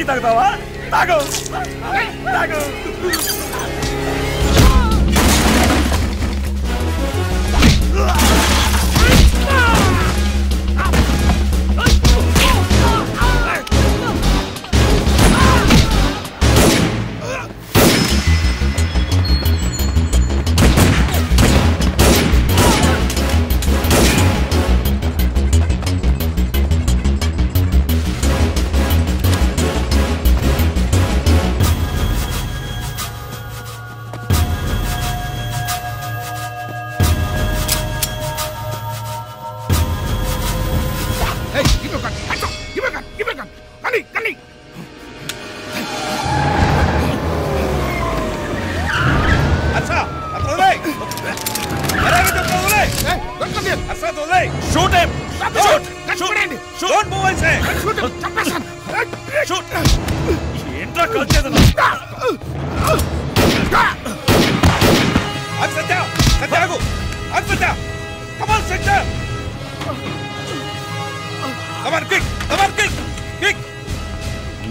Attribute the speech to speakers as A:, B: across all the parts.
A: తాగుతావా? తాగు తాగు.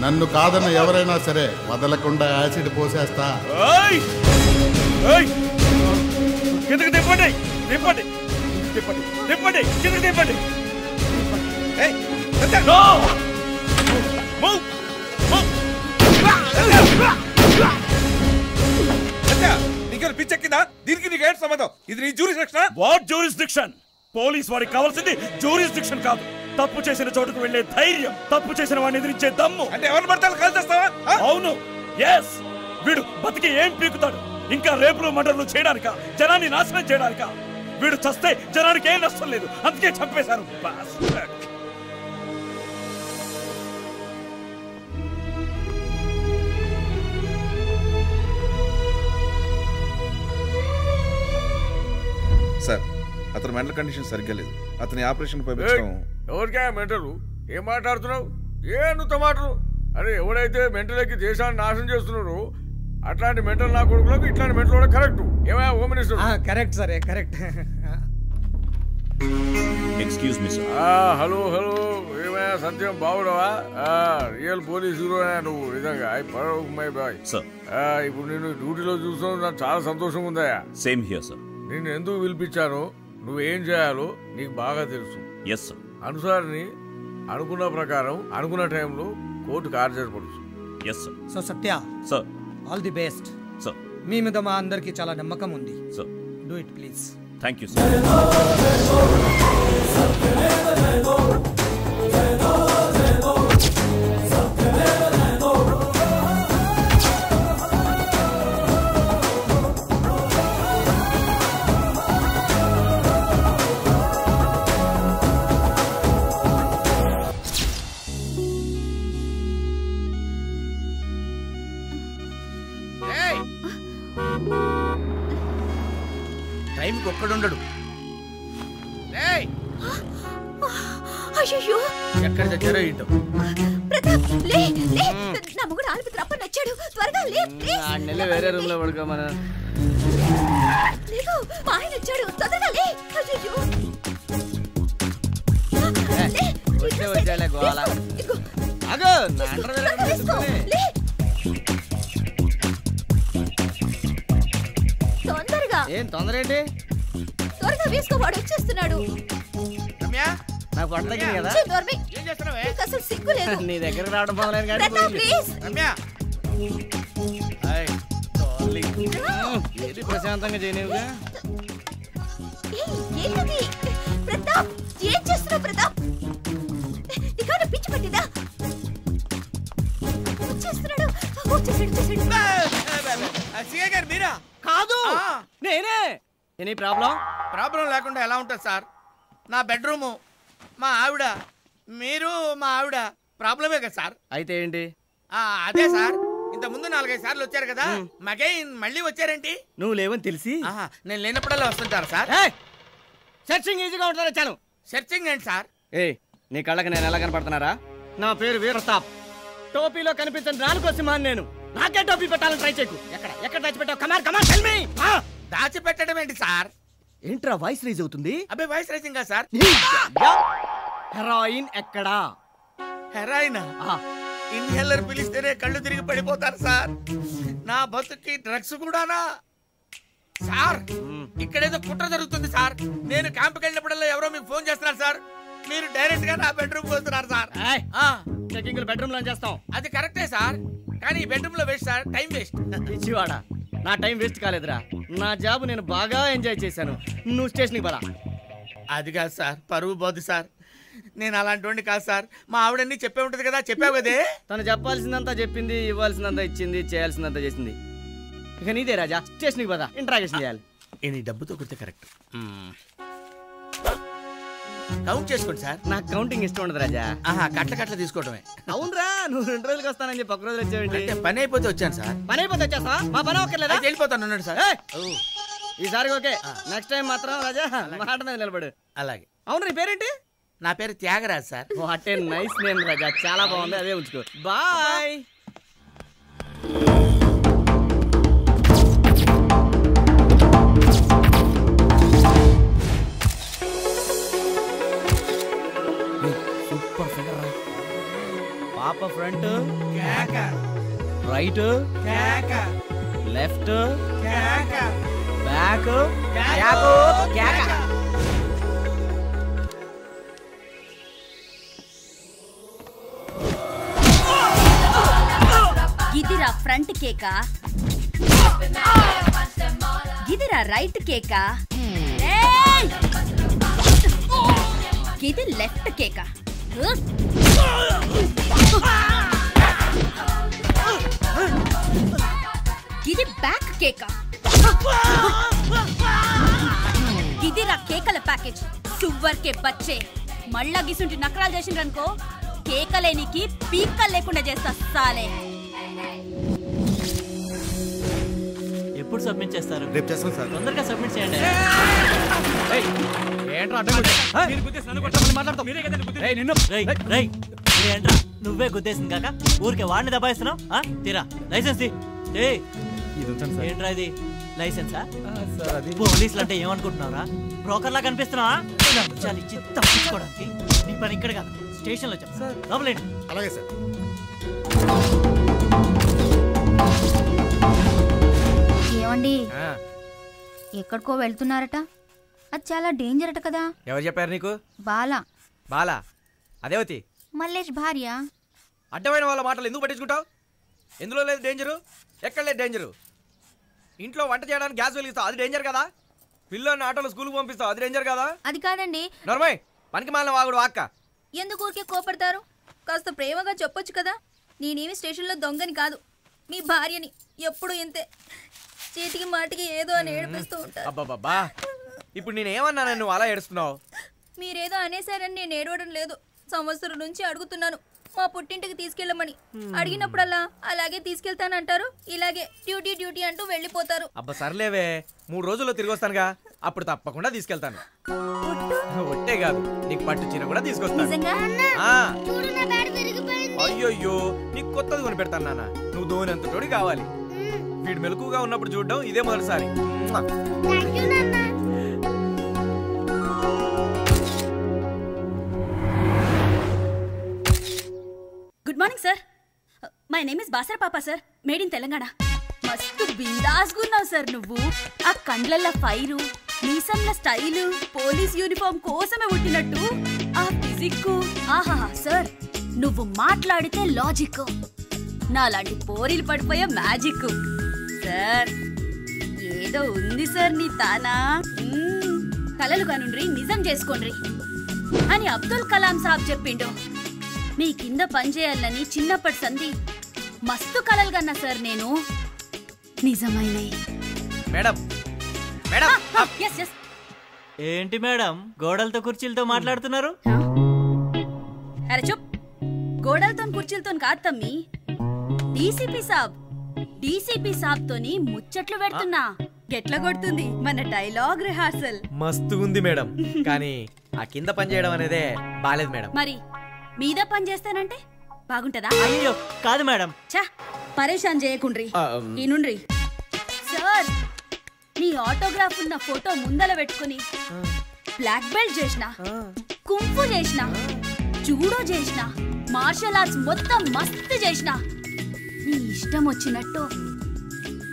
B: నన్ను కాదన్న ఎవరైనా సరే వదలకుండా యాసిడ్ పోసేస్తా.
A: కిందకి తిప్పండి తిప్పండి తిప్పండి తిప్పండి కిందకి తిప్పండి.
C: నీకు పిచ్చెక్కిందా? దీనికి నీకు ఏంటి సంబంధం? ఇది నీ జ్యూరిస్డిక్షన్.
A: What jurisdiction? పోలీస్ వారికి కావాల్సింది జ్యూరిస్డిక్షన్ కాదు, తప్పు చేసిన చోటుకు వెళ్లే ధైర్యం, తప్పు చేసిన వాడిని ఎదిరించే దమ్ము.
C: అంటే ఎవరిని పడతాను కలిసేస్తావా?
A: అవును, ఎస్. వీడు బతికి ఏం పీకుతాడు? ఇంకా రేపులు మర్డర్లు చేయడానిక? జనాన్ని నాశనం చేయడానిక? వీడు చస్తే జనానికి ఏం నష్టం లేదు, అందుకే చంపేశారు.
C: సార్, అతని మెంటల్ కండిషన్ సరిగ్గా లేదు. అతని ఆపరేషన్ పంపించడం.
D: ఎవరికా మెంటలు? ఏం మాట్లాడుతున్నావు? ఏ నువ్వు మాటలు? అరే, ఎవడైతే మెంటల్ ఎక్కి దేశాన్ని నాశనం చేస్తున్నారో అట్లాంటి మెంటల్ నా కొడుకులకు ఇట్లాంటి మెంటల్ కూడా కరెక్ట్. ఏమయ్యా home minister?
E: Correct sir, correct.
A: Excuse me sir.
D: Hello hello, ఏమయ్యా సత్యం, బాగున్నావా? రియల్ పోలీస్ హీరో నువ్వు, నిజంగా. My boy sir. ఇప్పుడు నేను డ్యూటీలో చూస్తాను, నాకు చాలా సంతోషంగా ఉందయ్యా.
A: Same here sir.
D: నిన్ను ఎందుకు పిలిపించాను, నువ్వేం చేయాలో నీకు బాగా తెలుసు.
A: Yes sir.
D: అనుసారిని అనుకున్న ప్రకారం అనుకున్న టైంలో కోర్టుకు హాజరుపడుచు.
A: Yes sir.
E: So Satya
A: sir,
E: all the best
A: sir.
E: మీ మీద మా అందరికి చాలా నమ్మకం ఉంది
A: సార్.
E: Do it please.
A: Thank you sir.
F: టైంకి ఒక్కడుండడు. ఎక్కడ చచ్చారో ఏంటో. వేరే రూమ్ లో పడుకోమన. వచ్చాలే గోళ. అగో ఏం తొందర ఏంటి?
G: త్వరగా వేసుకో, వాడు వచ్చేస్తున్నాడు.
F: నాకు పట్ల కదా,
G: అసలు సిగ్గు లేదు.
F: నీ దగ్గర రావడం మొదలైన ఏది ప్రశాంతంగా చేయనివుగా.
G: ప్రతాప్, ఏం చేస్తున్నావు ప్రతాప్? నీకు పిచ్చి పట్టిందా? వచ్చేస్తున్నాడు.
F: మీరా? కాదు, నేనే. Any problem?
H: ప్రాబ్లం లేకుండా ఎలా ఉంటుంది సార్? నా బెడ్రూము, మా ఆవిడ, మీరు, మా ఆవిడ ప్రాబ్లమే కదా సార్.
F: అయితే ఏంటి?
H: అదే సార్, ఇంత ముందు 4-5 సార్లు వచ్చారు కదా, మళ్ళీ వచ్చారేంటి?
F: నువ్వు లేవని తెలిసి
H: నేను లేనప్పుడల్లా వస్తుంటారు సార్.
F: సెర్చింగ్ ఈజీగా ఉంటారు. వచ్చాను.
H: సెర్చింగ్ ఏంటి సార్?
F: నీ కళ్ళకి నేను ఎలా కనపడుతున్నారా? నా పేరు వీరతాప్. టోపీలో కనిపించని నాలుగో సింహాన్ని నేను. నాకే టోపీ పెట్టాలని ట్రై చేయకు. ఎక్కడ దాచిపెట్టావు? కమాన్ కమాన్ టెల్ మీ.
H: దాచిపెట్టడం ఏంటి సార్?
F: ఏంట్రా వాయిస్ రైజ్ అవుతుంది?
H: అబ్బే వాయిస్ రైజింగ్ కాదు సార్.
F: హెరాయిన్ ఎక్కడా?
H: హెరాయిన్ ఇన్హేలర్ పిలిస్తేనే కళ్ళు తిరిగి పడిపోతారు సార్. నా బతుకి డ్రగ్స్ కూడానా? సార్ ఇక్కడేదో కుట్ర జరుగుతుంది సార్. నేను క్యాంప్కి వెళ్ళినప్పుడల్లా ఎవరో మీకు ఫోన్ చేస్తున్నారు సార్. మీరు డైరెక్ట్ గా నా బెడ్రూమ్ వస్తున్నారు సార్.
F: చెకింగ్ బెడ్రూమ్ లో చేస్తాం.
H: అది కరెక్టే సార్, కానీ బెడ్రూమ్ లో వేస్ట్ సార్, టైం వేస్ట్.
F: ఇచ్చివాడా, నా టైం వేస్ట్ కాలేదురా. నా జాబ్ నేను బాగా ఎంజాయ్ చేశాను. నువ్వు స్టేషన్కి పదా.
H: అది కాదు సార్, పరువు పోదు సార్. నేను అలాంటి కాదు సార్. మా ఆవిడన్నీ చెప్పే ఉంటది కదా, చెప్పావు కదే.
F: తను చెప్పాల్సిందంతా చెప్పింది, ఇవ్వాల్సిందంతా ఇచ్చింది, చేయాల్సిందంతా చేసింది. ఇక నీదే రాజా, స్టేషన్కి పదా, ఇంట్రాగేషన్ చేయాలి.
H: ఈ డబ్బుతో కుడితే కరెక్ట్. కౌంట్ చేసుకోండి సార్.
F: నాకు కౌంటింగ్ ఇష్టం ఉండదు రాజా.
H: కట్ల తీసుకోవటమే.
F: అవునరా, నువ్వు 2 రోజులకి వస్తానని చెప్పి 1 రోజు వచ్చావండి.
H: పని అయిపోతే వచ్చాను సార్.
F: పని అయిపోతే వచ్చేస్తా, మా పని ఒక్కర్లేదా?
H: వెళ్ళిపోతాను ఉన్నాడు సార్.
F: ఈసారి ఓకే, నెక్స్ట్ టైం మాత్రం రాజా మాట మీద నిలబడు.
H: అలాగే.
F: అవును, నీ పేరేంటి?
H: నా పేరు Tyagaraj sir.
F: What a nice name Raja, చాలా బాగుంది, అదే ఉంచుకో. బాయ్. సూపర్ ఫిగర్ రా. పాప ఫ్రంట్ రైట్ లెఫ్ట్ బ్యాక్
G: గిదిరా ఫ్రంట్ కేకా, గిదిరా రైట్ కేకా, గిది లెఫ్ట్ కేకా. గిది బ్యాక్ కేకా. గిదిరా కేకల ప్యాకేజ్. సువ్వర్ కే బచ్చే, మళ్ళా గిసుంటి నకరాలు చేసిండ్రనుకో కేకలేనికి పీకలు లేకుండా చేస్తా సాలే.
I: ఎప్పుడు సబ్మిట్ చేస్తారు?
J: రేపు చేస్తాం సార్.
I: తొందరగా సబ్మిట్ చేయండి. ఏంట్రా నువ్వే గుద్దేసింది కాక ఊరికే వాడిని దబాయిస్తున్నావు? తీరా లైసెన్స్ ఏంట్రా ఇది? లైసెన్సా? పోలీసులు అంటే ఏమనుకుంటున్నావురా? బ్రోకర్ లా కనిపిస్తున్నావా? చాలా ఇచ్చి తప్పించుకోవడానికి. నీ పని ఇక్కడ కాదు, స్టేషన్ లో చెప్పు. లోపలేండి.
J: అలాగే సార్.
G: ఏమండి, ఎక్కడికో వెళ్తున్నారట? అది చాలా డేంజర్ అట కదా.
F: ఎవరు చెప్పారు నీకు?
G: బాలా.
F: బాలా అదేవతి,
G: మల్లేష్ భార్య.
F: అడ్డమైన వాళ్ళ మాటలు ఎందుకు పట్టించుకుంటావు? ఎందులో లేదు డేంజరు, ఎక్కడ లేదు డేంజరు. ఇంట్లో వంట చేయడానికి గ్యాస్ వెలిగిస్తావు, అది డేంజర్ కదా. పిల్లల్ని ఆటోలో స్కూల్కి పంపిస్తావు, అది డేంజర్ కదా.
G: అది కాదండి.
F: నర్మయ్, పనికి మాలిన వాగుడు అక్క.
G: ఎందుకు ఊరికే కోపడతారు? కాస్త ప్రేమగా చెప్పొచ్చు కదా. నేనేమి స్టేషన్లో దొంగని కాదు, మీ భార్యని. ఎప్పుడు ఇంతే, చేతికి మాటికి ఏదో అని ఏడిపిస్తూ ఉంటారు.
F: అబ్బాబ్బా, ఇప్పుడు నేనేమన్నా నువ్వు అలా ఏడుస్తున్నావు?
G: మీరేదో అనేసారని నేను ఏడవడం లేదు. సంవత్సరం నుంచి అడుగుతున్నాను మా పుట్టింటికి తీసుకెళ్ళమని. అడిగినప్పుడల్లా అలాగే తీసుకెళ్తానంటారు, ఇలాగే డ్యూటీ డ్యూటీ అంటూ వెళ్ళిపోతారు.
F: అబ్బా సర్లేవే, 3 రోజుల్లో తిరిగి వస్తానుగా, అప్పుడు తప్పకుండా తీసుకెళ్తాను. ఒట్టే కాదు, నీకు పట్టు చీర కూడా తీసుకొస్తాను. అయ్యో, నీకు కొత్తది కొని పెడతాను నాన్న. నువ్వు ధోని అంత తోడి కావాలి. వీడు మెలకుగా ఉన్నప్పుడు చూడడం ఇదే మొదటిసారి.
G: Good morning sir. My name is Basara పాపా సార్, మేడ్ ఇన్ తెలంగాణ. మస్తు బిందాస్గా ఉన్నావు సార్ నువ్వు. ఆ కండ్లల్ల ఫైరు, మీసంల స్టైలు, పోలీస్ యూనిఫామ్ కోసమే పుట్టినట్టు ఆ ఫిజిక్. ఆహా సార్, నువ్వు మాట్లాడితే లాజిక్, నాలాంటి పోరీలు పడిపోయే మ్యాజిక్. సార్ ఏదో ఉంది సార్ నీ తానా. కలలు కానుండ్రి నిజం చేసుకోండ్రి అని అబ్దుల్ కలాం సాబ్ చెప్పిండు. మీ కింద పనిచేయాలని చిన్నప్పటి సంధి మస్తు కలలు కన్నా సార్ నేను. నిజమైనవి.
F: Madam madam.
I: ఏంటి మేడం గోడలతో కుర్చీలతో మాట్లాడుతున్నారు?
G: అరే చూప్, గోడలతో కుర్చీలతో కాదు తమ్మి, డీసీపీ సాబ్ తోని ముచ్చట్లు పెడుతున్నా. గెట్లా కొడుతుంది మన డైలాగ్ రిహార్సల్.
F: మస్తు ఉంది మేడం, కానీ ఆ కింద పని చేయడం అనేదే బాలేదు మేడం.
G: మరి మీద పని చేస్తానంటే బాగుంటదా?
I: అయ్యో కాదు మేడం.
G: చా పరేషాన్ చేయకుండ్రి, ఈనుండ్రి. సార్ నీ ఆటోగ్రాఫ్ ఉన్న ఫోటో ముందల పెట్టుకుని బ్లాక్ బెల్ట్ చేసిన, కుంఫు చేసిన, జూడో చేసిన, మార్షల్ ఆర్ట్స్ మొత్తం మస్తు చేసిన. నీ ఇష్టం వచ్చినట్టు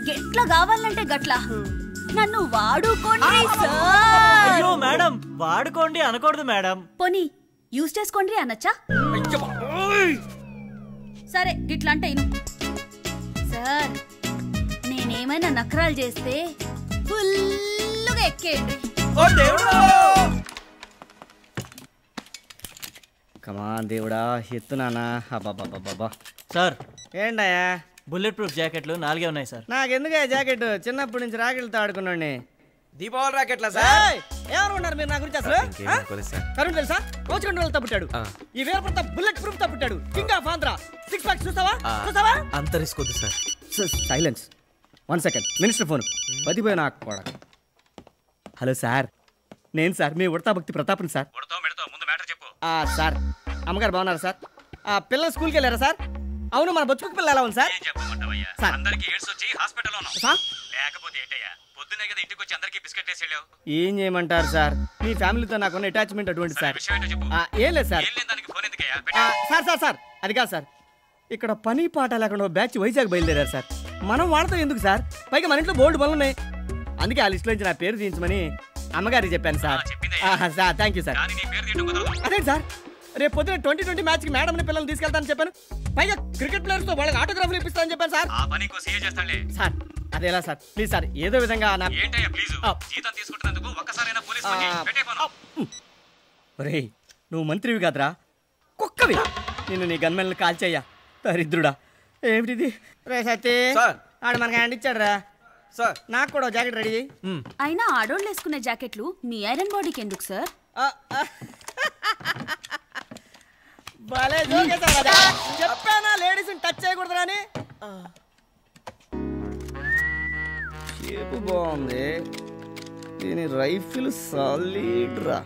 G: గెట్ల కావాలంటే గట్ల నన్ను వాడుకోండి సార్.
I: అయ్యో మేడం, వాడుకోండి అనకూడదు మేడం.
G: పోనీ యూజ్ చేసుకోండి అనొచ్చా? సరే గిట్లా అంటే ఇను సార్. నేనేమైనా నకరాలు చేస్తే ఫుల్లుగా ఎక్కేయండి.
J: కమా దేవుడా ఎత్తున్నానా. అబ్బాబాబాబా
I: సార్
J: ఏంటయ్యా?
I: బుల్లెట్ ప్రూఫ్ జాకెట్లు 4 ఉన్నాయి సార్.
J: నాకెందుకు జాకెట్? చిన్నప్పటి నుంచి రాకెట్లతో ఆడుకున్నాండి.
F: దీపావళి రాకెట్లా సార్?
J: ఏమనుకున్నారు మీరు నా గురించి అసలు? కరుణ్ తెలుసా? కోచ్ కంట్రోల్ పుట్టాడు. ఈ వీరప్రతాప్ బుల్లెట్ ప్రూఫ్ తో పుట్టాడు. King of Andhra. 6 ప్యాక్ చూస్తావా?
F: అంత రిస్క్ వద్దు sir.
J: Silence. 1 second. Minister phone. పదిపోయి నాకు కూడా. హలో సార్, నేను సార్ మీ ఉడతా భక్తి ప్రతాప్ని సార్. సార్ అమ్మగారు బాగున్నారు సార్? పిల్లలు స్కూల్కి వెళ్ళారా సార్? అవును, మన బతుకు పిల్లలు ఎలా ఉంది సార్? ఏం చేయమంటారు సార్? మీ ఫ్యామిలీతో నాకున్న అటాచ్మెంట్ అటువంటి సార్. ఏం లేదు సార్. సార్ సార్ సార్ అది కాదు సార్. ఇక్కడ పని పాట లేకుండా బ్యాచ్ వైజాగ్ బయలుదేరారు సార్. మనం వాళ్ళతో ఎందుకు సార్? పైగా మన ఇంట్లో బోల్డ్ పనులు ఉన్నాయి. అందుకే ఆ లిస్టులో నుంచి నా పేరు తీయించమని అమ్మగారికి చెప్పాను sir. Sir thank you sir. అదే సార్, రేపు పొద్దున 2020 మ్యాచ్కి మేడం పిల్లల్ని తీసుకెళ్తానని చెప్పాను. పైగా క్రికెట్ ప్లేయర్స్ తో వాళ్ళకి ఆటోగ్రాఫ్లు ఇప్పిస్తానని చెప్పాను సార్. సార్ అదేలా సార్? ప్లీజ్ సార్, ఏదో విధంగా ఒరేయ్, నువ్వు మంత్రివి కాదురా, కుక్కవి. నిన్ను నీ గన్మెన్లు కాల్చేయ్యా దరిద్రుడా. ఏమిటిది? రే సత్తి, ఆడు మనకి హ్యాండ్ ఇచ్చాడు రా సార్. నాకు కూడా జాకెట్ రెడీ చేయి.
G: అయినా ఆడోళ్ళు వేసుకునే జాకెట్లు మీ ఐరన్ బాడీకి ఎందుకు సార్?
J: భలే జోకేశారా? చెప్పానా లేడీస్ టచ్ చేయకూడదు అని. షేపు బాగుంది, దీని రైఫిల్ సాలిడ్ రా.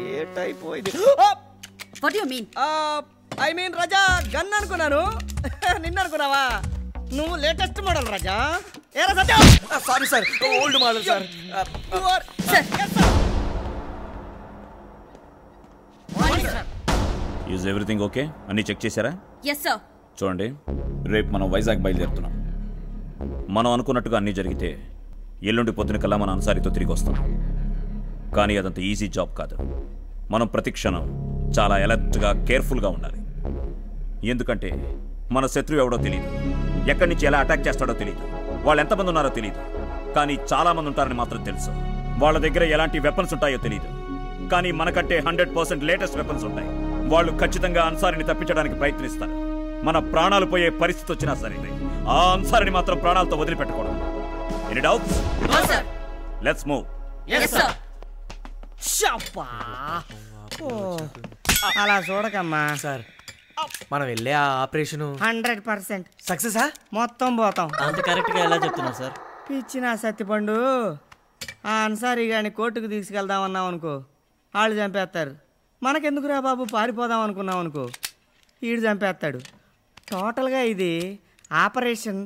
J: ఏ టైప్ ఇది?
G: What you mean?
J: I mean Raja, gun అనుకున్నాను. నిన్న అనుకున్నావా? నువ్వు లేటెస్ట్ మోడల్ రజా. ఏరా Satya?
F: Sorry sir, old model sir.
A: Is everything okay? అన్ని చెక్ చేశారా?
G: Yes sir.
A: చూడండి, రేపు మనం వైజాగ్ బయలుదేరుతున్నాం. మనం అనుకున్నట్టుగా అన్నీ జరిగితే ఎల్లుండి పొద్దున కల్లా మన అన్సారీతో తిరిగి వస్తాం. కానీ అదంత ఈజీ జాబ్ కాదు. మనం ప్రతి క్షణం చాలా అలర్ట్గా కేర్ఫుల్గా ఉండాలి. ఎందుకంటే మన శత్రువు ఎవడో తెలియదు, ఎక్కడి నుంచి ఎలా అటాక్ చేస్తాడో తెలియదు, వాళ్ళు ఎంతమంది ఉన్నారో తెలియదు. కానీ చాలామంది ఉంటారని మాత్రం తెలుసు. వాళ్ళ దగ్గర ఎలాంటి వెపన్స్ ఉంటాయో తెలియదు, కానీ మనకంటే 100% లేటెస్ట్ వెపన్స్ ఉంటాయి. వాళ్ళు ఖచ్చితంగా అన్సారీని తప్పించడానికి ప్రయత్నిస్తారు. మన ప్రాణాలు పోయే పరిస్థితి వచ్చినా సరే ఆ అన్సారీని మాత్రం ప్రాణాలతో వదిలిపెట్టకూడదు. Any doubts? Let's move.
J: అలా చూడకమ్మా
F: సార్. మనం వెళ్ళే ఆ ఆపరేషన్
J: 100%
F: సక్సెసా?
J: మొత్తం పోతాం.
I: అంత కరెక్ట్గా ఎలా చెప్తున్నారు సార్?
J: పిచ్చిన సత్తిపండు, ఆ అన్సారీ గాని కోర్టుకు తీసుకెళ్దామన్నాం అనుకో, వాళ్ళు చంపేస్తారు. మనకెందుకురా బాబు, పారిపోదాం అనుకున్నాం అనుకో, ఈడు చంపేస్తాడు. టోటల్గా ఇది ఆపరేషన్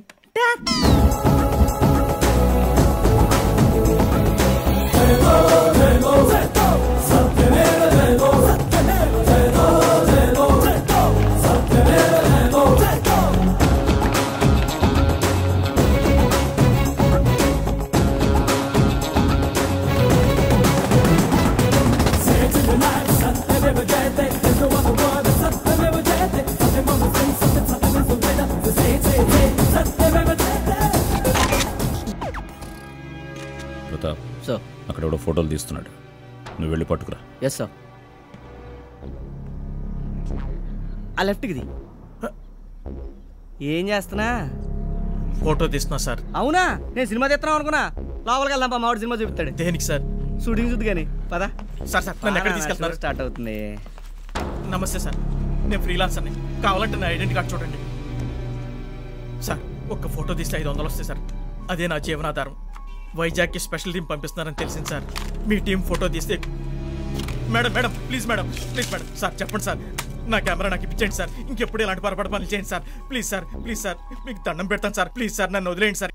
A: ప్రతాప్
J: సార్.
A: అక్కడ ఎవడో ఫోటోలు తీస్తున్నాడు, నువ్వు వెళ్ళి పట్టుకురా.
J: Yes sir. ఆ లెఫ్ట్కి ఏం చేస్తున్నా?
I: ఫోటో తీస్తున్నా సార్.
J: అవునా? నేను సినిమా తీస్తున్నావు అనుకున్నా. లోపలికి వెళ్దాం, మామిడి సినిమా చూపిస్తాడు.
I: దేనికి సార్?
J: షూటింగ్ చూద్దు కానీ పదా.
I: సార్ సార్ నన్ను ఎక్కడ తీసుకెళ్తున్నారు?
J: స్టార్ట్ అవుతుంది.
I: నమస్తే సార్, నేను ఫ్రీలాన్సర్ని. కావాలంటే నా ఐడెంటిటీ కార్డ్ చూడండి సార్. ఒక్క ఫోటో తీస్తే 500 వస్తాయి సార్. అదే నా జీవనాధారం. వైజాగ్కి స్పెషల్ టీం పంపిస్తున్నారని తెలిసింది సార్. మీ టీం ఫోటో తీస్తే మేడం ప్లీజ్ మేడం సార్ చెప్పండి సార్. నా కెమెరా నాకు ఇప్పించండి సార్. ఇంకెప్పుడు ఇలాంటి పొరపాటు పనులు చేయండి సార్. ప్లీజ్ సార్ మీకు దండం పెడతాను సార్. ప్లీజ్ సార్ నన్ను వదిలేయండి సార్.